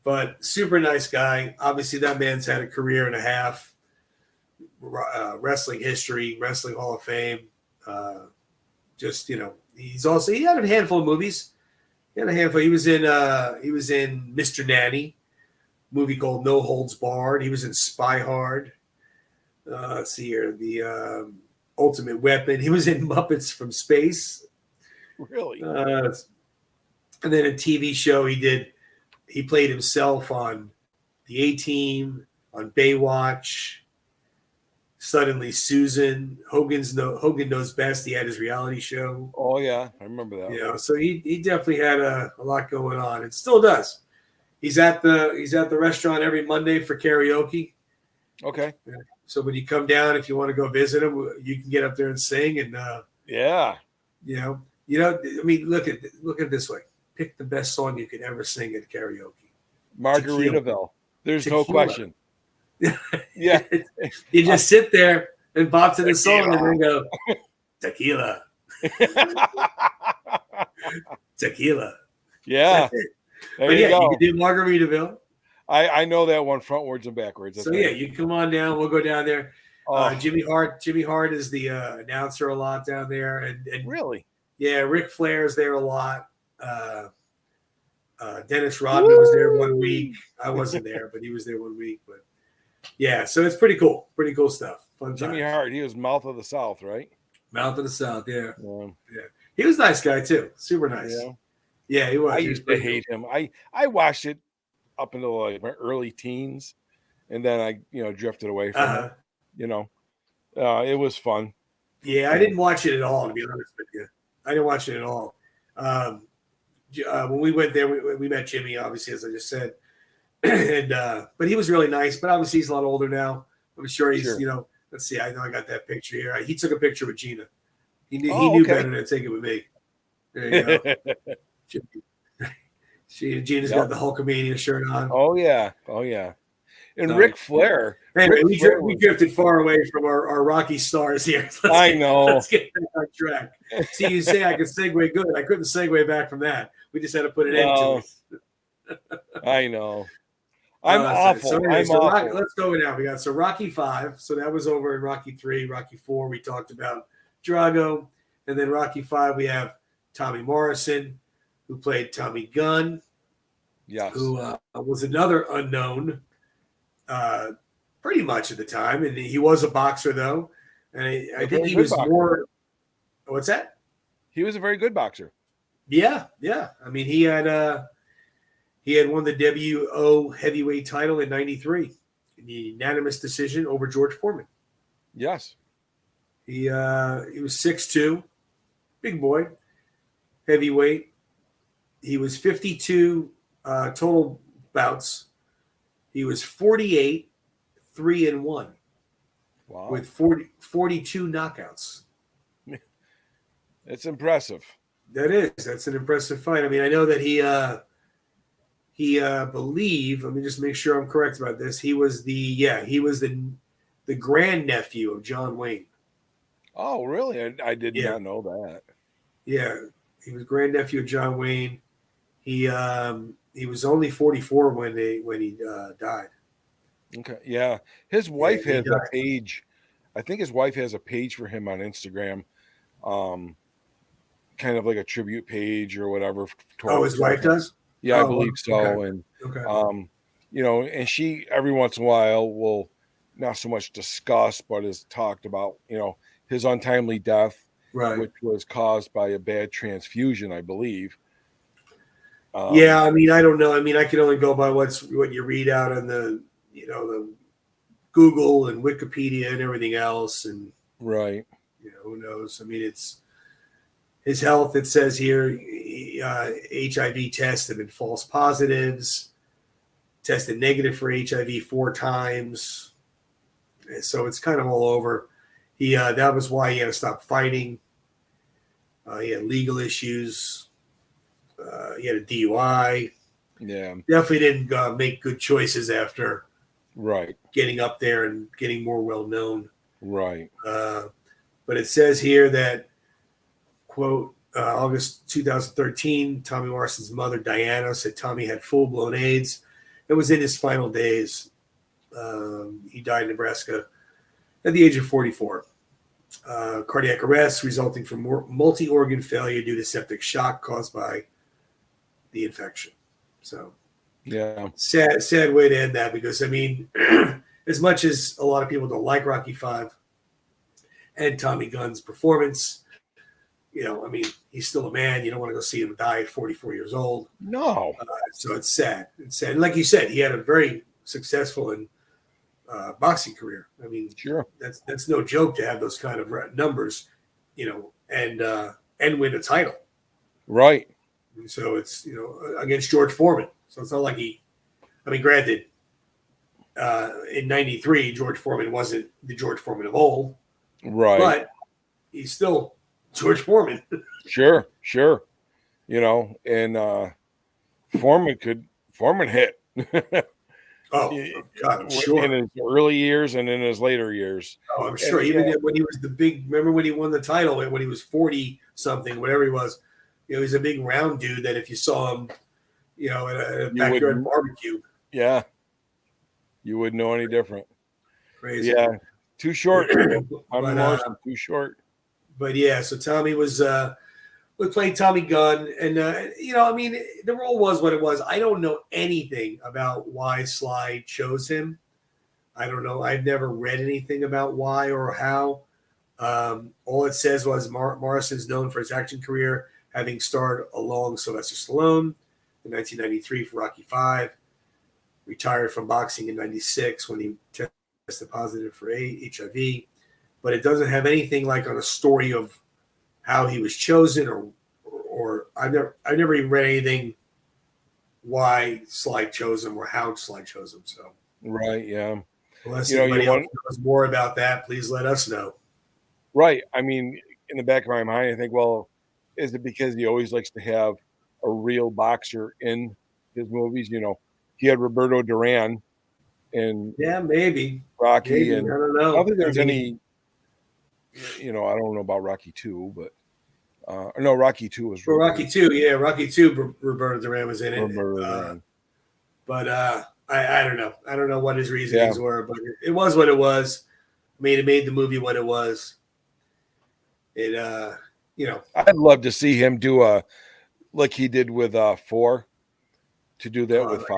But super nice guy. Obviously, that man's had a career and a half. wrestling history, Wrestling Hall of Fame. Just, he had a handful of movies. He had a handful. He was in Mr. Nanny, movie called No Holds Barred. He was in Spy Hard. Let's see here, the Ultimate Weapon. He was in Muppets from Space. Really? And then a TV show he played himself on The A-Team, on Baywatch, Suddenly Susan, Hogan Knows Best. He had his reality show. Oh yeah, I remember that. So he definitely had a lot going on, and still does. He's at the restaurant every Monday for karaoke. Okay. So when you come down, if you want to go visit him, you can get up there and sing. And yeah, I mean, look at it this way: pick the best song you could ever sing at karaoke. Margaritaville. There's no question. Yeah, you just sit there and bop to the song and then go tequila, tequila. Yeah, but you can do Margaritaville. I know that one frontwards and backwards. That's right. You come on down. We'll go down there. Jimmy Hart is the announcer a lot down there, and really, yeah, Ric Flair's there a lot. Dennis Rodman was there 1 week. I wasn't there, but he was there 1 week. But yeah, so it's pretty cool stuff. Fun Jimmy Hart, he was Mouth of the South, right? Mouth of the South, yeah. He was a nice guy too, super nice. Yeah, he was. I used to hate him. I watched it up until like my early teens, and then I drifted away from it. It was fun. Yeah, I didn't watch it at all, to be honest with you. I didn't watch it at all. When we went there, we met Jimmy, obviously, as I just said, and but he was really nice. But obviously, he's a lot older now. I'm sure he's Let's see. I know I got that picture here. He took a picture with Gina. He knew better than to take it with me. There you go. Gina's got the Hulkamania shirt on. Oh yeah. And Ric Flair. Anyway, we drifted far away from our Rocky stars here. Let's get back on track. See, you say I could segue good. I couldn't segue back from that. We just had to put an end to it. I know. I'm awful. Awful. Let's go now. We got Rocky 5. So that was over in Rocky 3. Rocky 4, we talked about Drago. And then Rocky 5, we have Tommy Morrison, who played Tommy Gunn. Yes. Who was another unknown pretty much at the time. And he was a boxer, though. And I think he was more – what's that? He was a very good boxer. Yeah. I mean, he had won the WO heavyweight title in '93 in the unanimous decision over George Foreman. Yes. He was 6'2", big boy, heavyweight. He was 52 total bouts. He was 48, 3-1. Wow. With 42 knockouts. It's impressive. That's an impressive fight. I mean, I know that he believe, let me just make sure I'm correct about this. He was the grandnephew of John Wayne. Oh, really? I did not know that. Yeah, he was grandnephew of John Wayne. He was only 44 when he died. Okay, yeah. His wife has a page. I think his wife has a page for him on Instagram, kind of like a tribute page or whatever. His wife does? Yeah, I believe so. Okay. And and she every once in a while will not so much discuss, but has talked about his untimely death, right, which was caused by a bad transfusion, I believe. I mean, I don't know. I mean, I can only go by what you read out on the the Google and Wikipedia and everything else, and right. Who knows? I mean, it's his health. It says here, HIV tests have been false positives. Tested negative for HIV 4 times. So it's kind of all over. That was why he had to stop fighting. He had legal issues. He had a DUI. Yeah. Definitely didn't make good choices after getting up there and getting more well known. Right. But it says here that, quote, August 2013, Tommy Morrison's mother, Diana, said Tommy had full-blown AIDS. It was in his final days. He died in Nebraska at the age of 44. Cardiac arrest resulting from multi-organ failure due to septic shock caused by the infection. So, yeah, sad way to end that, because I mean, as much as a lot of people don't like Rocky V and Tommy Gunn's performance, I mean, he's still a man. You don't want to go see him die at 44 years old. No. So it's sad. It's sad. And like you said, he had a very successful and boxing career. I mean, sure, that's no joke to have those kind of numbers, and win a title. Right. And so it's against George Foreman. So it's not like granted, in '93 George Foreman wasn't the George Foreman of old, right? But he's still George Foreman. Sure. And Foreman hit. Oh God, I'm sure. In his early years and in his later years. Oh, I'm sure. Even when he was remember when he won the title, when he was 40 something, whatever he was, he was a big round dude that if you saw him, at a backyard barbecue. Yeah. You wouldn't know any different. Crazy. Yeah. Too short. Too short. But yeah, so Tommy was playing Tommy Gunn, and I mean, the role was what it was. I don't know anything about why Sly chose him. I don't know. I've never read anything about why or how. All it says was Morrison's known for his action career, having starred along Sylvester Stallone in 1993 for Rocky V, retired from boxing in '96 when he tested positive for HIV. But it doesn't have anything like on a story of how he was chosen, or I've never even read anything why Sly chose him or how Sly chose him. So right, yeah. Unless anybody else knows more about that, please let us know. Right. I mean, in the back of my mind, I think, well, is it because he always likes to have a real boxer in his movies? He had Roberto Duran and maybe Rocky, maybe, and I don't know. I don't think there's any. I don't know about Rocky 2, but no, Rocky 2 was. Well, Rocky 2, yeah, Rocky 2. Roberto Duran was in it. But I don't know. I don't know what his reasonings were, but it was what it was. I mean, it made the movie what it was. It, I'd love to see him do like he did with 4, to do that with 5.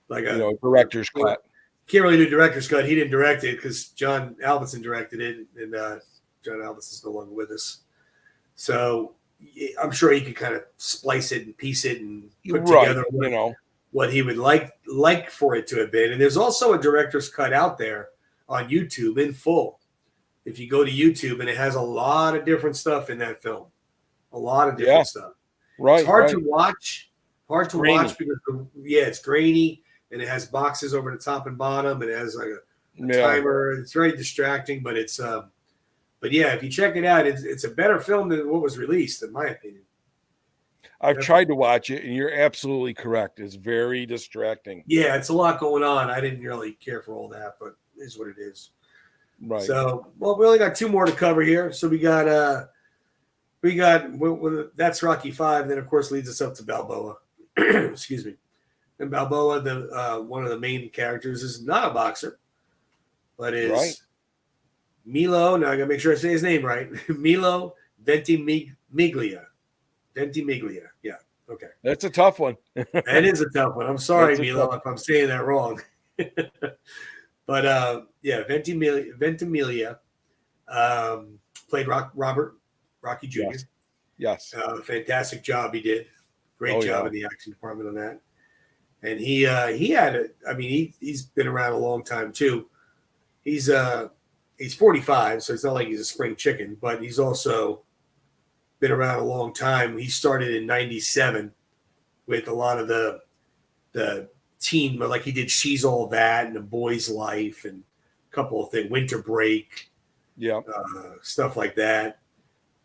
Like a director's cut. Can't really do director's cut. He didn't direct it because John Alvinson directed it, and John Alvinson's no longer with us. So I'm sure he could kind of splice it and piece it and put together what he would like for it to have been. And there's also a director's cut out there on YouTube in full. If you go to YouTube, and it has a lot of different stuff in that film, a lot of different stuff. Right. It's hard to watch. Watch because it's grainy. And it has boxes over the top and bottom. It has like a timer. It's very distracting, but it's but yeah, if you check it out, it's a better film than what was released, in my opinion. I've tried to watch it, and you're absolutely correct. It's very distracting. Yeah, it's a lot going on. I didn't really care for all that, but it is what it is. Right. So, well, we only got 2 more to cover here. So we got that's Rocky V. Then of course leads us up to Balboa. Excuse me. And Balboa, one of the main characters, is not a boxer, but is Milo. Now I gotta make sure I say his name right. Milo Ventimiglia. Ventimiglia. Yeah. Okay. That's a tough one. That is a tough one. I'm sorry, Milo, if I'm saying that wrong. But Ventimiglia played Rocky Jr. Yes. Fantastic job he did. Great job in the action department on that. And he had he's been around a long time too. He's 45, so it's not like he's a spring chicken, but he's also been around a long time. He started in '97 with a lot of the teen, but like he did She's All That and A Boy's Life and a couple of things, Winter Break, stuff like that.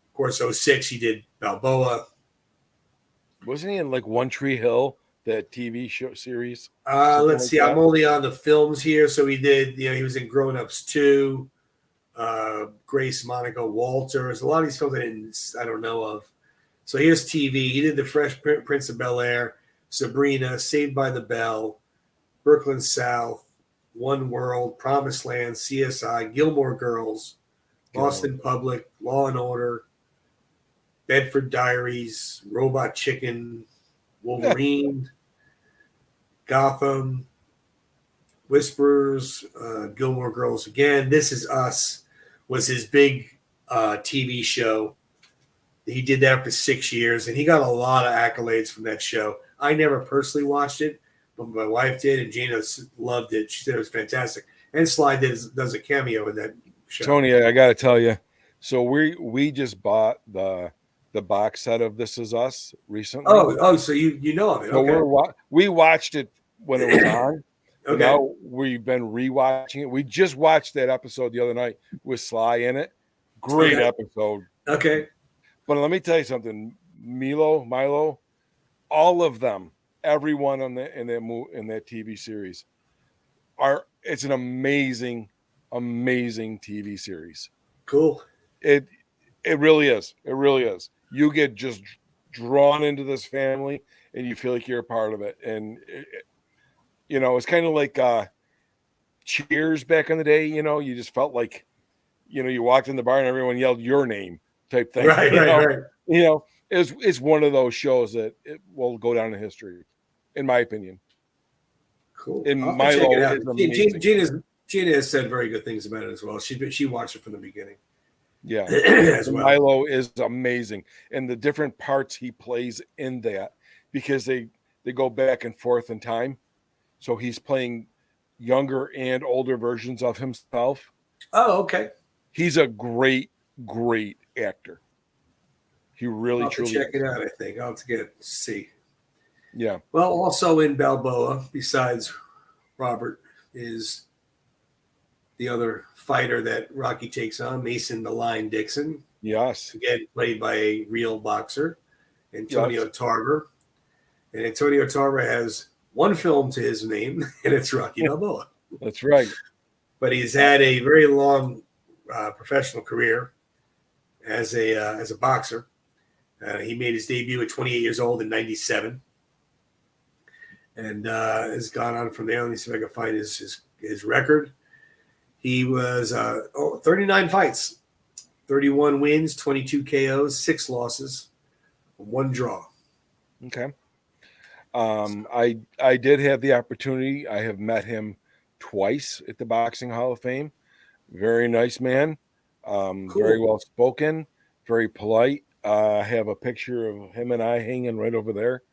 Of course, '06 he did Balboa. Wasn't he in like One Tree Hill, that TV show series? Let's see. I'm only on the films here. So he did, he was in Grown Ups 2, Grace, Monica, Walter. There's a lot of these films I don't know of. So here's TV. He did The Fresh Prince of Bel-Air, Sabrina, Saved by the Bell, Brooklyn South, One World, Promised Land, CSI, Gilmore Girls, Boston Public, Law and Order, Bedford Diaries, Robot Chicken, Wolverine, Gotham, Whisperers, Gilmore Girls again. This Is Us was his big TV show. He did that for 6 years, and he got a lot of accolades from that show. I never personally watched it, but my wife did, and Gina loved it. She said it was fantastic. And Sly does a cameo in that show. Tony, I got to tell you, so we just bought the box set of This Is Us recently. So you know of it. Okay. So we watched it when it was on. Okay. Now we've been rewatching it. We just watched that episode the other night with Sly in it. Great episode. Okay. But let me tell you something. Milo, all of them, everyone in that TV series it's an amazing TV series. Cool. It really is. It really is. You get just drawn into this family and you feel like you're a part of it. And it's kind of like Cheers back in the day. You just felt like, you walked in the bar and everyone yelled your name type thing. Right. It's one of those shows that it will go down in history, in my opinion. Cool. And Milo is amazing. Gina has said very good things about it as well. She watched it from the beginning. Yeah. As well. Milo is amazing. And the different parts he plays in that, because they go back and forth in time. So he's playing younger and older versions of himself. Oh, okay. He's a great actor. He really truly check it out, I think. I'll have to see. Yeah. Well, also in Balboa, besides Robert, is the other fighter that Rocky takes on, Mason the Lion Dixon. Yes. Again, played by a real boxer, Antonio Tarver. And Antonio Tarver has one film to his name, and it's Rocky Balboa. That's right. But he's had a very long professional career as a boxer. He made his debut at 28 years old in 97. And has gone on from there. Let me see if I can find his record. He was 39 fights, 31 wins, 22 KOs, 6 losses, 1 draw. Okay. I did have the opportunity. I have met him twice at the Boxing Hall of Fame. Very nice man. Cool. Very well spoken, very polite. I have a picture of him and I hanging right over there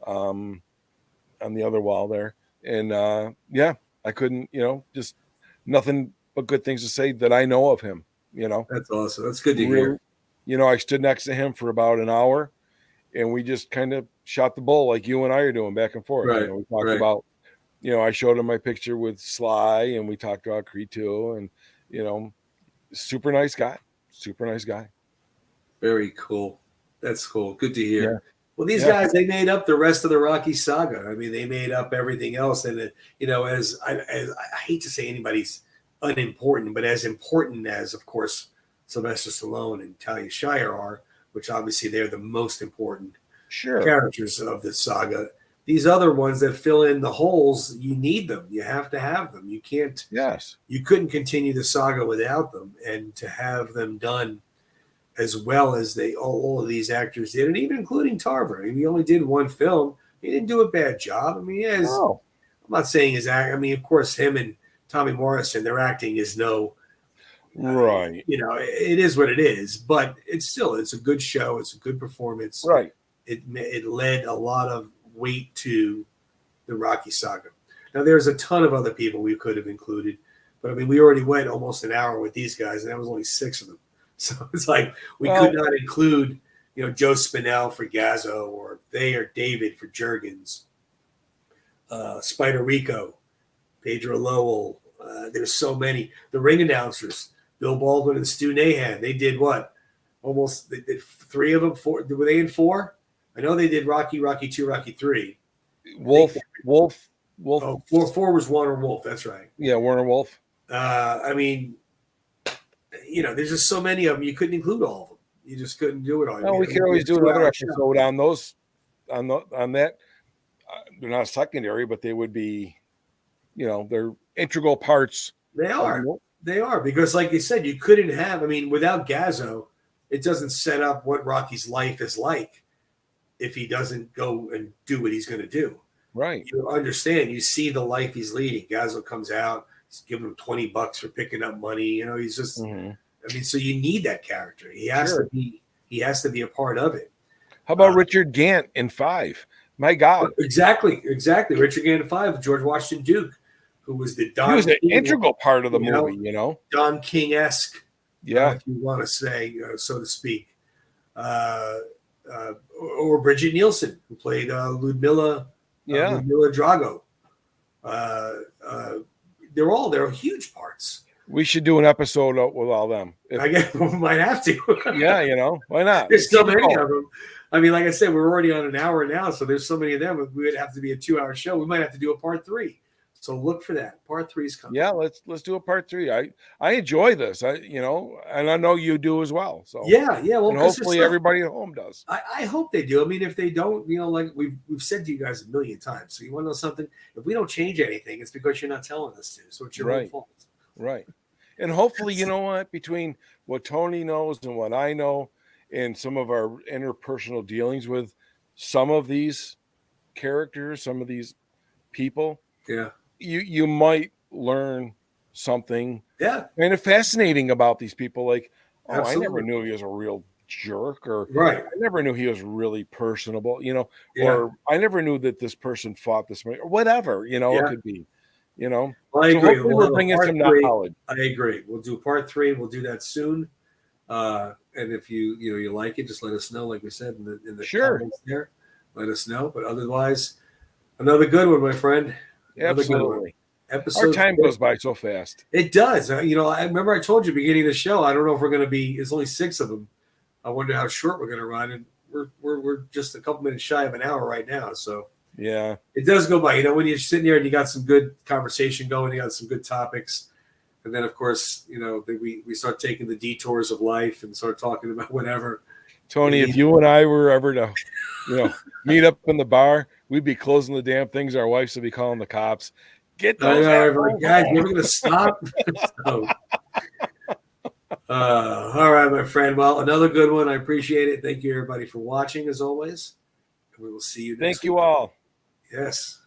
on the other wall there. And I couldn't, just nothing but good things to say that I know of him, That's awesome. That's good to hear. I stood next to him for about an hour and we just kind of shot the bull like you and I are doing back and forth. Right. We talked about, I showed him my picture with Sly and we talked about Creed 2 and, super nice guy. Very cool. That's cool. Good to hear. Yeah. Well, these guys, they made up the rest of the Rocky saga. I mean, they made up everything else. And, as I hate to say anybody's unimportant, but as important as, of course, Sylvester Stallone and Talia Shire are, which obviously they're the most important characters of the saga. These other ones that fill in the holes, you need them. You have to have them. You can't. Yes. You couldn't continue the saga without them. And to have them done as well as all of these actors did, and even including Tarver. I mean, he only did one film. He didn't do a bad job. I mean, I'm not saying his act. I mean, of course, him and Tommy Morrison, their acting is no. Right. It is what it is, but it's a good show. It's a good performance. Right. It led a lot of weight to the Rocky saga. Now, there's a ton of other people we could have included, but I mean, we already went almost an hour with these guys, and that was only 6 of them. So it's like we could not include, Joe Spinell for Gazzo or David for Juergens, Spider Rico, Pedro Lowell. There's so many. The ring announcers, Bill Baldwin and Stu Nahan. They did what? They did 3 of them. 4. Were they in 4? I know they did Rocky, Rocky 2, Rocky 3. Wolf. Oh, 4 was Warner Wolf. That's right. Yeah, Warner Wolf. I mean, there's just so many of them. You couldn't include all of them. You just couldn't do it all. No, we could always do another episode on those, on that. They're not secondary, but they would be they're integral parts. They are. They are, because like you said, you couldn't have, I mean, without Gazzo, it doesn't set up what Rocky's life is like if he doesn't go and do what he's going to do. Right. You understand, you see the life he's leading. Gazzo comes out, he's giving him $20 for picking up money. He's just, I mean, so you need that character. He has to be a part of it. How about Richard Gant in 5? My God. Exactly. Richard Gant in 5, George Washington Duke, who was the Don. He was an integral part of the movie, Don King-esque, if you want to say, so to speak. Or Bridget Nielsen, who played Ludmilla Drago. They're huge parts. We should do an episode with all them. I guess we might have to. Yeah, why not? There's so many of them. I mean, like I said, we're already on an hour now, so there's so many of them. We would have to be a 2-hour show. We might have to do a part 3. So look for that. Part 3 is coming. Yeah, let's do a part 3. I enjoy this. And I know you do as well. So yeah. Well, and hopefully everybody at home does. I hope they do. I mean, if they don't, like we've said to you guys a million times. So you want to know something? If we don't change anything, it's because you're not telling us to. So it's your own fault. Right. And hopefully, you know what? Between what Tony knows and what I know, and some of our interpersonal dealings with some of these characters, some of these people, you might learn something kind of fascinating about these people. Like, I never knew he was a real jerk, or I never knew he was really personable, or I never knew that this person fought this way, or whatever, it could be, Well, I agree. We'll bring in some knowledge. I agree. We'll do part 3. We'll do that soon. And if you like it, just let us know. Like we said in the comments there, let us know. But otherwise, another good one, my friend. Absolutely. Our time goes by so fast. It does. I remember I told you beginning of the show. I don't know if we're going to be. It's only 6 of them. I wonder how short we're going to run, and we're just a couple minutes shy of an hour right now. So it does go by. When you're sitting there and you got some good conversation going, you got some good topics. And then, of course, we start taking the detours of life and start talking about whatever. Tony, if you and I were ever to, meet up in the bar, we'd be closing the damn things. Our wives would be calling the cops. Get those guys, you're going to stop? So, all right, my friend. Well, another good one. I appreciate it. Thank you, everybody, for watching, as always. And we will see you next week. Thank you all. Yes.